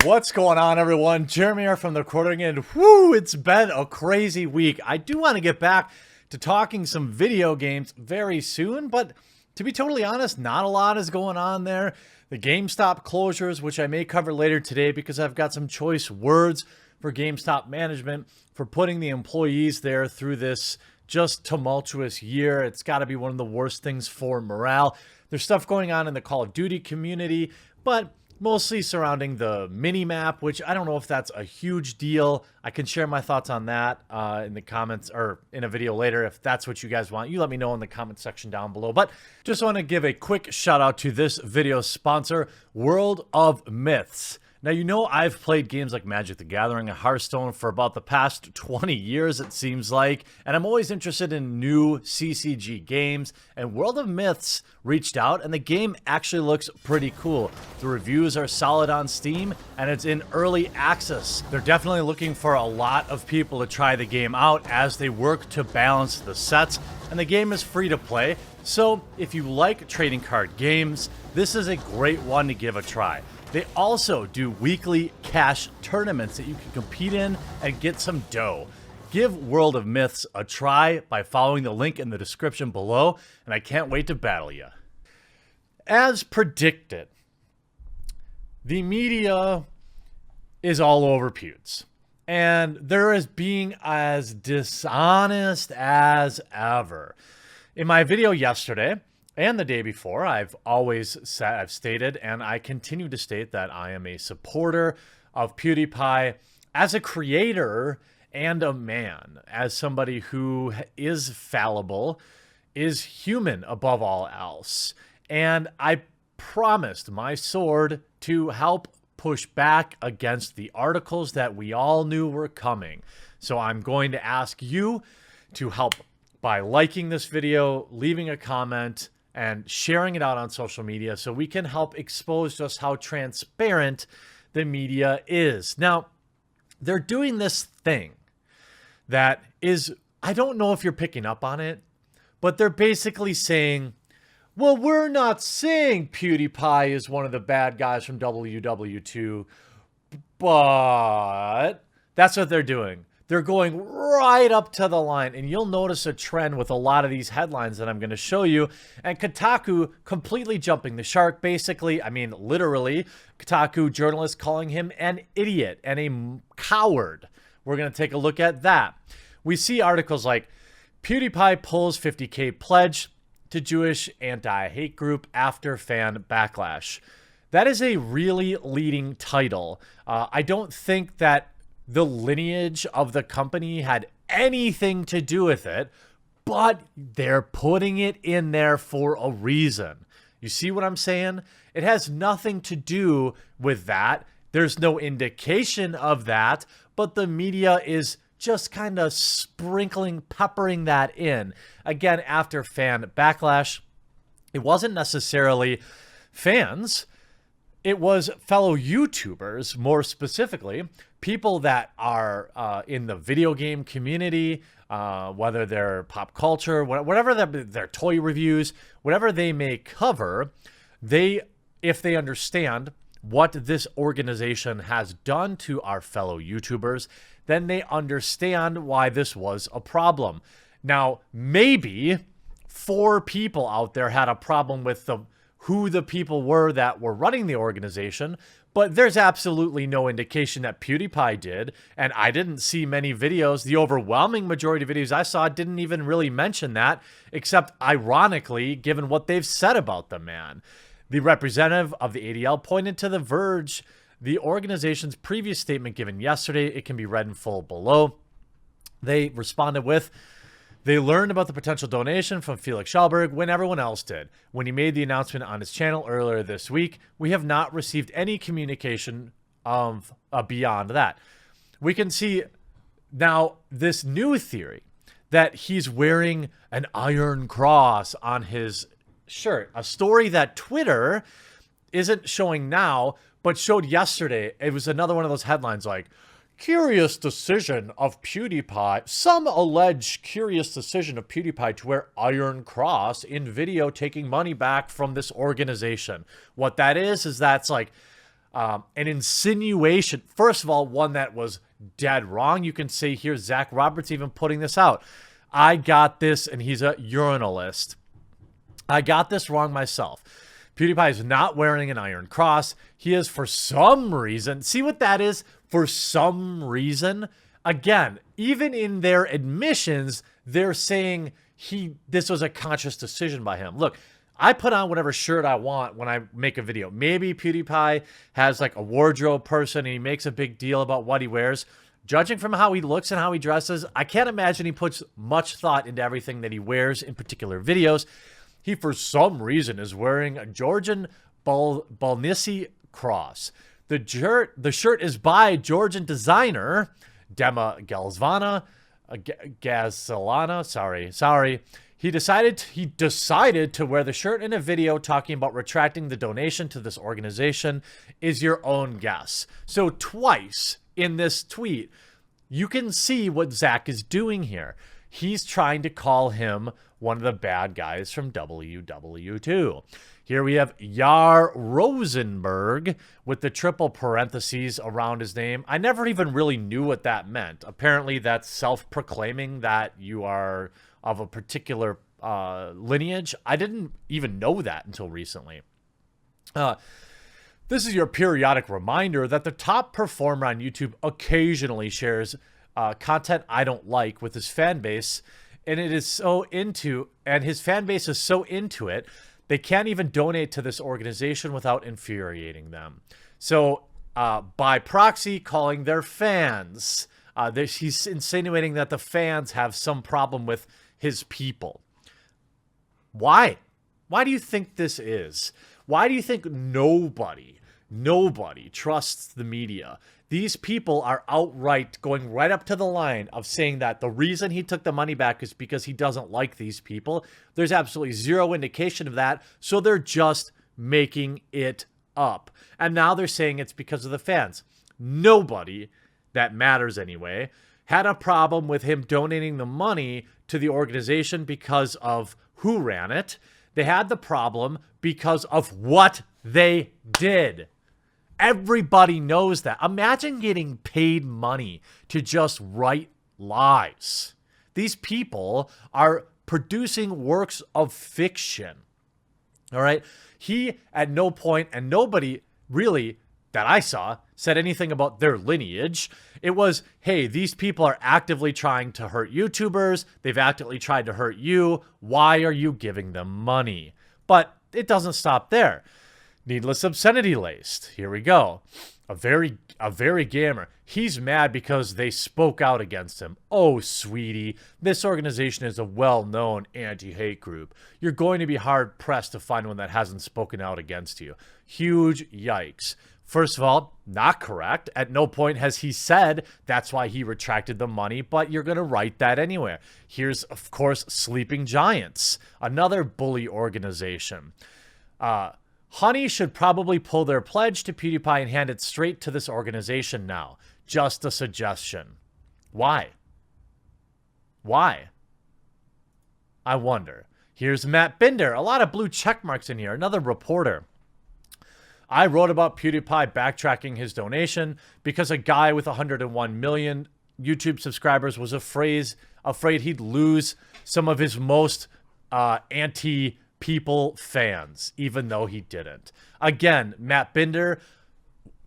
What's going on, everyone? Jeremy here from the recording, and whoo, it's been a crazy week. I do want to get back to talking some video games very soon, but to be totally honest, not a lot is going on there. The GameStop closures, which I may cover later today because I've got some choice words for GameStop management for putting the employees there through this just tumultuous year. It's got to be one of the worst things for morale. There's stuff going on in the Call of Duty community, but mostly surrounding the mini-map, which I don't know if that's a huge deal. I can share my thoughts on that in the comments or in a video later if that's what you guys want. You let me know in the comment section down below. But just want to give a quick shout out to this video sponsor, World of Myths. Now, you know I've played games like Magic the Gathering and Hearthstone for about the past 20 years, it seems like, and I'm always interested in new CCG games, and World of Myths reached out, and the game actually looks pretty cool. The reviews are solid on Steam, and it's in early access. They're definitely looking for a lot of people to try the game out as they work to balance the sets, and the game is free to play, so if you like trading card games, this is a great one to give a try. They also do weekly cash tournaments that you can compete in and get some dough. Give World of Myths a try by following the link in the description below, and I can't wait to battle you. As predicted, the media is all over Pewds, and they're as being as dishonest as ever. In my video yesterday, and the day before, I've stated, and I continue to state that I am a supporter of PewDiePie as a creator and a man, as somebody who is fallible, is human above all else. And I promised my sword to help push back against the articles that we all knew were coming. So I'm going to ask you to help by liking this video, leaving a comment, and sharing it out on social media so we can help expose just how transparent the media is. Now, they're doing this thing that is, I don't know if you're picking up on it, but they're basically saying, well, we're not saying PewDiePie is one of the bad guys from WW2, but that's what they're doing. They're going right up to the line, and you'll notice a trend with a lot of these headlines that I'm going to show you. And Kotaku completely jumping the shark, basically. I mean, literally, Kotaku journalists calling him an idiot and a coward. We're going to take a look at that. We see articles like, PewDiePie pulls 50K pledge to Jewish anti-hate group after fan backlash. That is a really leading title. I don't think that the lineage of the company had anything to do with it, but they're putting it in there for a reason. You see what I'm saying? It has nothing to do with that. There's no indication of that, but the media is just kind of peppering that in. Again, after fan backlash, it wasn't necessarily fans. It was fellow YouTubers, more specifically, people that are in the video game community, whether they're pop culture, whatever their toy reviews, whatever they may cover, if they understand what this organization has done to our fellow YouTubers, then they understand why this was a problem. Now, maybe 4 people out there had a problem with who the people were that were running the organization, but there's absolutely no indication that PewDiePie did, and I didn't see many videos. The overwhelming majority of videos I saw didn't even really mention that, except ironically, given what they've said about the man. The representative of the ADL pointed to The Verge, the organization's previous statement given yesterday. It can be read in full below. They responded with, they learned about the potential donation from Felix Schallberg when everyone else did. When he made the announcement on his channel earlier this week, we have not received any communication of beyond that. We can see now this new theory that he's wearing an iron cross on his shirt, a story that Twitter isn't showing now, but showed yesterday. It was another one of those headlines like, curious decision of PewDiePie. Some allege curious decision of PewDiePie to wear Iron Cross in video taking money back from this organization. What that is that's like an insinuation. First of all, one that was dead wrong. You can see here, Zach Roberts even putting this out. I got this, and he's a urinalist. I got this wrong myself. PewDiePie is not wearing an iron cross. He is, for some reason, see what that is? For some reason. Again, even in their admissions, they're saying this was a conscious decision by him. Look, I put on whatever shirt I want when I make a video. Maybe PewDiePie has like a wardrobe person and he makes a big deal about what he wears. Judging from how he looks and how he dresses, I can't imagine he puts much thought into everything that he wears in particular videos. He, for some reason, is wearing a Georgian Balnissi cross. The shirt is by Georgian designer Dema Gazalana. Sorry. He decided to wear the shirt in a video talking about retracting the donation to this organization. Is your own guess. So twice in this tweet, you can see what Zach is doing here. He's trying to call him one of the bad guys from WW2. Here we have Yar Rosenberg with the triple parentheses around his name. I never even really knew what that meant. Apparently that's self-proclaiming that you are of a particular lineage. I didn't even know that until recently. This is your periodic reminder that the top performer on YouTube occasionally shares content I don't like with his fan base, and his fan base is so into it, they can't even donate to this organization without infuriating them. So by proxy, calling their fans, he's insinuating that the fans have some problem with his people. Why? Why do you think this is? Why do you think nobody trusts the media? These people are outright going right up to the line of saying that the reason he took the money back is because he doesn't like these people. There's absolutely zero indication of that, so they're just making it up. And now they're saying it's because of the fans. Nobody, that matters anyway, had a problem with him donating the money to the organization because of who ran it. They had the problem because of what they did. Everybody knows that. Imagine getting paid money to just write lies. These people are producing works of fiction. All right? He, at no point, and nobody really that I saw, said anything about their lineage. It was, hey, these people are actively trying to hurt YouTubers. They've actively tried to hurt you. Why are you giving them money? But it doesn't stop there. Needless obscenity laced. Here we go. A very gamer. He's mad because they spoke out against him. Oh, sweetie, this organization is a well-known anti-hate group. You're going to be hard-pressed to find one that hasn't spoken out against you. Huge yikes. First of all, not correct. At no point has he said that's why he retracted the money, but you're going to write that anywhere. Here's, of course, Sleeping Giants, another bully organization. Honey should probably pull their pledge to PewDiePie and hand it straight to this organization now. Just a suggestion. Why? Why? I wonder. Here's Matt Binder. A lot of blue check marks in here. Another reporter. I wrote about PewDiePie backtracking his donation because a guy with 101 million YouTube subscribers was afraid he'd lose some of his most anti-people fans, even though he didn't. Again, Matt Binder,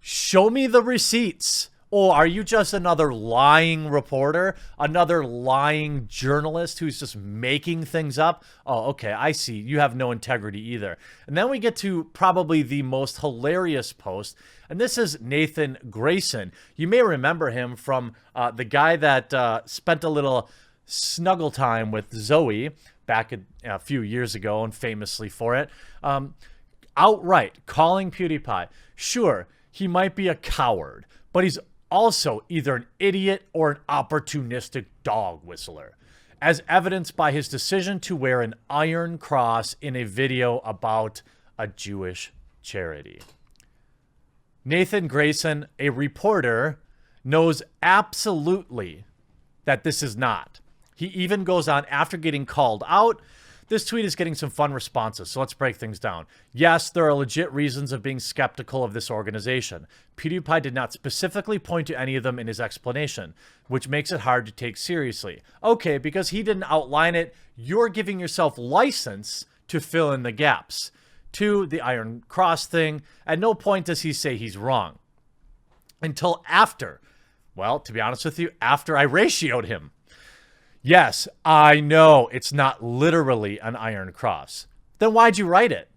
show me the receipts. Or are you just another lying reporter? Another lying journalist who's just making things up? Oh, okay, I see. You have no integrity either. And then we get to probably the most hilarious post. And this is Nathan Grayson. You may remember him from the guy that spent a little snuggle time with Zoe back a few years ago, and famously for it. Outright calling PewDiePie. Sure, he might be a coward, but he's also either an idiot or an opportunistic dog whistler, as evidenced by his decision to wear an iron cross in a video about a Jewish charity. Nathan Grayson, a reporter, knows absolutely that this is not. He even goes on, after getting called out, This tweet is getting some fun responses, so let's break things down. Yes, there are legit reasons of being skeptical of this organization. PewDiePie did not specifically point to any of them in his explanation, which makes it hard to take seriously. Okay, because he didn't outline it, you're giving yourself license to fill in the gaps. 2, the Iron Cross thing. At no point does he say he's wrong. Until after. Well, to be honest with you, after I ratioed him. Yes, I know it's not literally an Iron Cross. Then why'd you write it?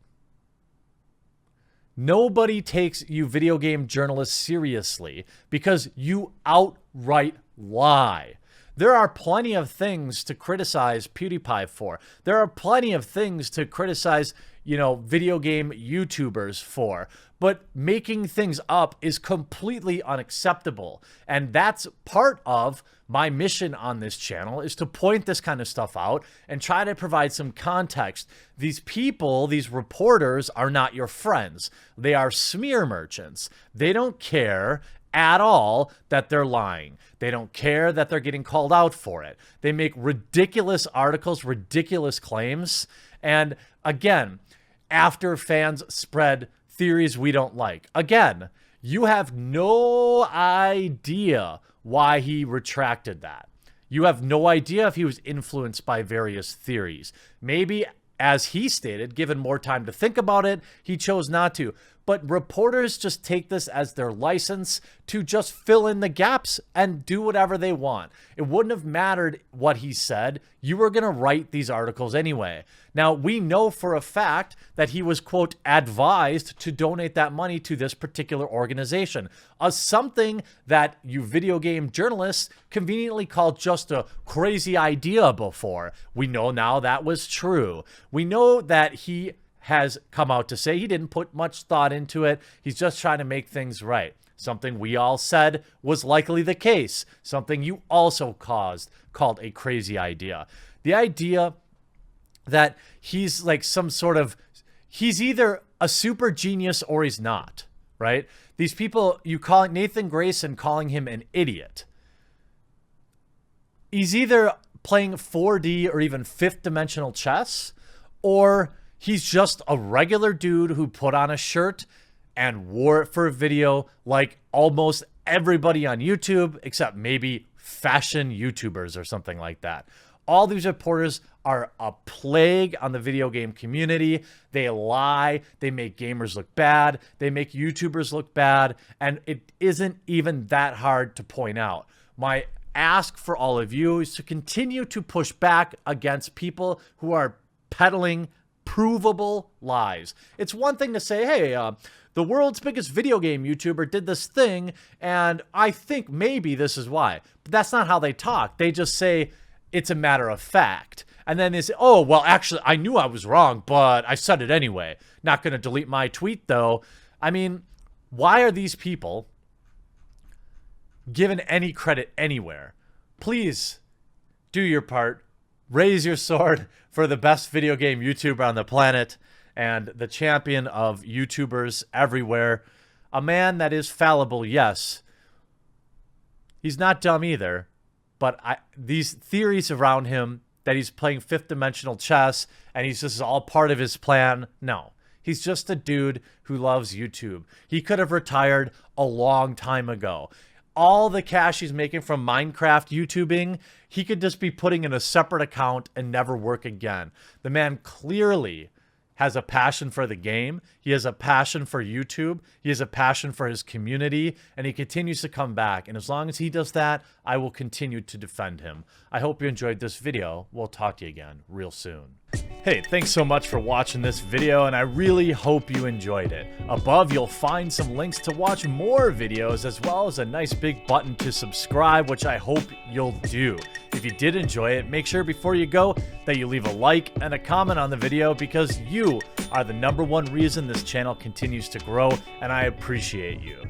Nobody takes you video game journalists seriously because you outright lie. There are plenty of things to criticize PewDiePie for. There are plenty of things to criticize, video game YouTubers for. But making things up is completely unacceptable. And that's part of my mission on this channel, is to point this kind of stuff out and try to provide some context. These people, these reporters, are not your friends. They are smear merchants. They don't care at all that they're lying. They don't care that they're getting called out for it. They make ridiculous articles, ridiculous claims. And again, after fans spread theories we don't like. Again, you have no idea why he retracted that. You have no idea if he was influenced by various theories. Maybe, as he stated, given more time to think about it, he chose not to. But reporters just take this as their license to just fill in the gaps and do whatever they want. It wouldn't have mattered what he said. You were going to write these articles anyway. Now, we know for a fact that he was, quote, advised to donate that money to this particular organization. Something that you video game journalists conveniently called just a crazy idea before. We know now that was true. We know that he has come out to say he didn't put much thought into it. He's just trying to make things right. Something we all said was likely the case. Something you also called a crazy idea. The idea that he's like he's either a super genius or he's not, right? These people, you call it Nathan Grayson calling him an idiot. He's either playing 4D or even fifth dimensional chess, or he's just a regular dude who put on a shirt and wore it for a video like almost everybody on YouTube, except maybe fashion YouTubers or something like that. All these reporters are a plague on the video game community. They lie. They make gamers look bad. They make YouTubers look bad. And it isn't even that hard to point out. My ask for all of you is to continue to push back against people who are peddling provable lies. It's one thing to say, hey, the world's biggest video game YouTuber did this thing, and I think maybe this is why. But that's not how they talk. They just say it's a matter of fact. And then they say, oh, well, actually, I knew I was wrong, but I said it anyway. Not going to delete my tweet, though. I mean, why are these people given any credit anywhere? Please do your part. Raise your sword for the best video game YouTuber on the planet and the champion of YouTubers everywhere. A man that is fallible, yes. He's not dumb either, but these theories around him that he's playing fifth dimensional chess and this is all part of his plan, no. He's just a dude who loves YouTube. He could have retired a long time ago. All the cash he's making from Minecraft YouTubing, he could just be putting in a separate account and never work again. The man clearly has a passion for the game. He has a passion for YouTube. He has a passion for his community, and he continues to come back. And as long as he does that, I will continue to defend him. I hope you enjoyed this video. We'll talk to you again real soon. Hey, thanks so much for watching this video, and I really hope you enjoyed it. Above, you'll find some links to watch more videos, as well as a nice big button to subscribe, which I hope you'll do. If you did enjoy it, make sure before you go that you leave a like and a comment on the video, because you are the #1 reason this channel continues to grow, and I appreciate you.